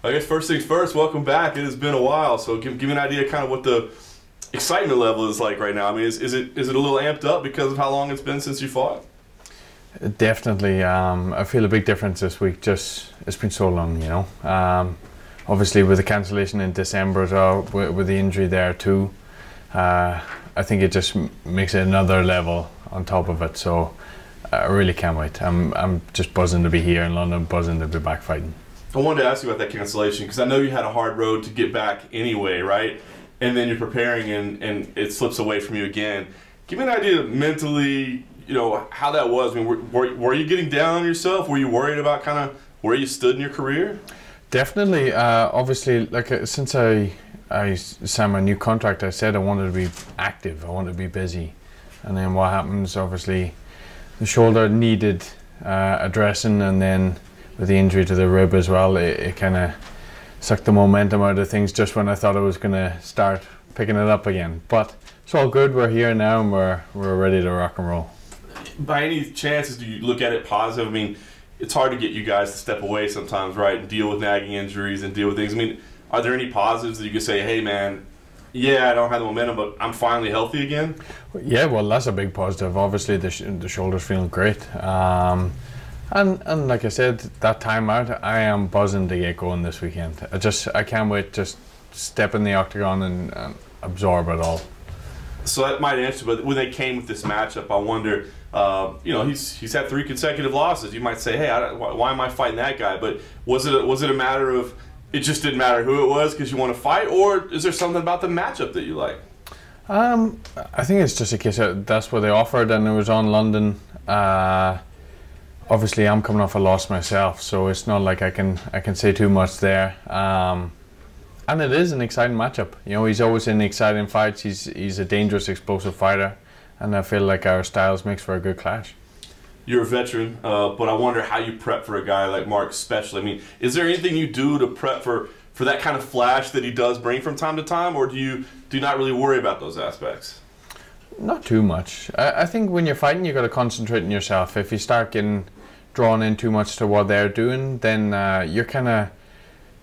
I guess first things first, welcome back. It has been a while, so give me an idea kind of what the excitement level is like right now. I mean, is it a little amped up because of how long it's been since you fought? Definitely. I feel a big difference this week. Just it's been so long, you know. Obviously, with the cancellation in December as well, with the injury there too, I think it just makes it another level on top of it. So I really can't wait. I'm just buzzing to be here in London, buzzing to be back fighting. I wanted to ask you about that cancellation because I know you had a hard road to get back anyway, right? And then you're preparing and it slips away from you again. Give me an idea mentally, you know, how that was. I mean, were you getting down on yourself? Were you worried about kind of where you stood in your career? Definitely. Obviously, like since I signed my new contract, I said I wanted to be active. I wanted to be busy. And then what happens, obviously, the shoulder needed addressing, and then with the injury to the rib as well, it kind of sucked the momentum out of things just when I thought I was going to start picking it up again. But it's all good. We're here now, and we're ready to rock and roll. By any chances, do you look at it positive? I mean, it's hard to get you guys to step away sometimes, right, and deal with nagging injuries and deal with things. I mean, are there any positives that you could say, hey, man, yeah, I don't have the momentum, but I'm finally healthy again? Yeah, well, that's a big positive. Obviously, the shoulder's feeling great. And like I said, that time out, I am buzzing to get going this weekend. I can't wait to just step in the octagon and absorb it all. So that might answer, but when they came with this matchup, I wonder, you know, he's had 3 consecutive losses. You might say, hey, why am I fighting that guy? But was it a matter of it just didn't matter who it was because you want to fight, or is there something about the matchup that you like? I think it's just a case of that's what they offered, and it was on London. Obviously, I'm coming off a loss myself, so it's not like I can say too much there. And it is an exciting matchup. You know, he's always in exciting fights. He's a dangerous, explosive fighter, and I feel like our styles makes for a good clash. You're a veteran, but I wonder how you prep for a guy like Mark, especially. I mean, is there anything you do to prep for that kind of flash that he does bring from time to time, or do you not really worry about those aspects? Not too much. I think when you're fighting, you've got to concentrate on yourself. If you start getting drawn in too much to what they're doing, then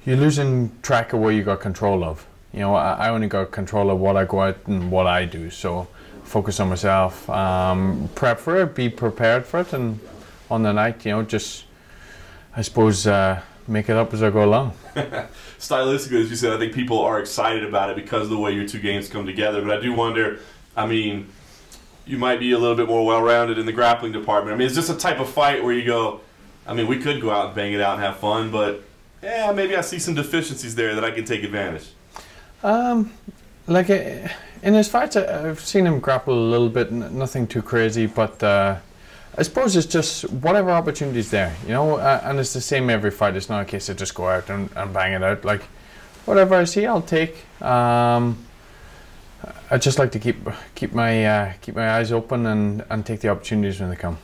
you're losing track of what you got control of. You know, I only got control of what I go out and what I do. So focus on myself, prep for it, be prepared for it, and on the night, you know, just I suppose make it up as I go along. Stylistically, as you said, I think people are excited about it because of the way your two games come together. But I do wonder, I mean, you might be a little bit more well-rounded in the grappling department. I mean, is this a type of fight where you go, I mean, we could go out and bang it out and have fun, but yeah, maybe I see some deficiencies there that I can take advantage? Like in his fights, I've seen him grapple a little bit, nothing too crazy, but I suppose it's just whatever opportunity's there, you know, and it's the same every fight. It's not a case of just go out and bang it out. Like, whatever I see, I'll take. I just like to keep my eyes open and take the opportunities when they come.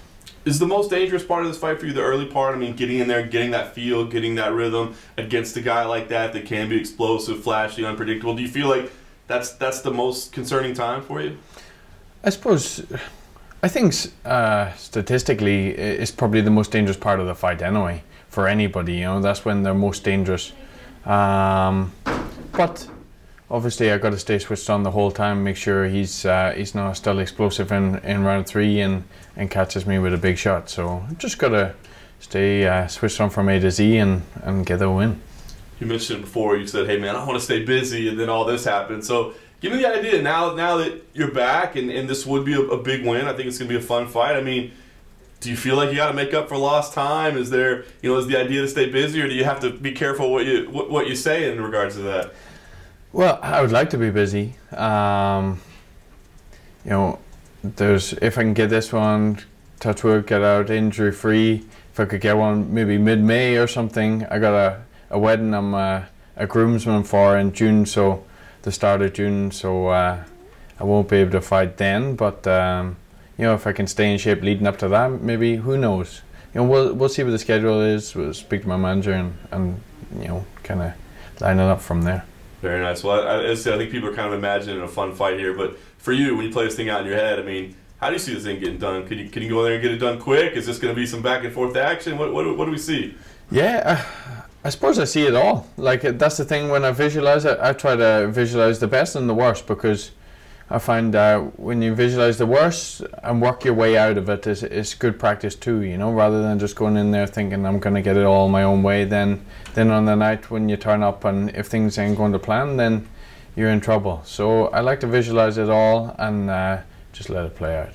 Is the most dangerous part of this fight for you the early part? I mean, getting in there, getting that feel, getting that rhythm against a guy like that can be explosive, flashy, unpredictable. Do you feel like that's the most concerning time for you? I think statistically, it's probably the most dangerous part of the fight anyway for anybody. You know, that's when they're most dangerous. But obviously, I got to stay switched on the whole time. Make sure he's not still explosive in round 3 and catches me with a big shot. So just got to stay switched on from A to Z and get the win. You mentioned before. You said, "Hey man, I want to stay busy," and then all this happened. So give me the idea now that you're back and this would be a big win. I think it's going to be a fun fight. I mean, do you feel like you got to make up for lost time? Is there, you know, is the idea to stay busy, or do you have to be careful what you say in regards to that? Well, I would like to be busy. You know, if I can get this one, touch wood, get out injury free. If I could get one maybe mid-May or something. I got a wedding I'm a groomsman for in June, so the start of June. So I won't be able to fight then. But you know, if I can stay in shape leading up to that, maybe, who knows? You know, we'll see what the schedule is. We'll speak to my manager and you know, kind of line it up from there. Very nice. Well, I think people are kind of imagining a fun fight here, but for you, when you play this thing out in your head, I mean, how do you see this thing getting done? Can you go in there and get it done quick? Is this going to be some back and forth action? What do we see? Yeah, I suppose I see it all. Like that's the thing, when I visualize it, I try to visualize the best and the worst, because I find when you visualize the worst and work your way out of it is good practice too, you know, rather than just going in there thinking I'm going to get it all my own way. Then on the night when you turn up and if things ain't going to plan, then you're in trouble. So I like to visualize it all and just let it play out.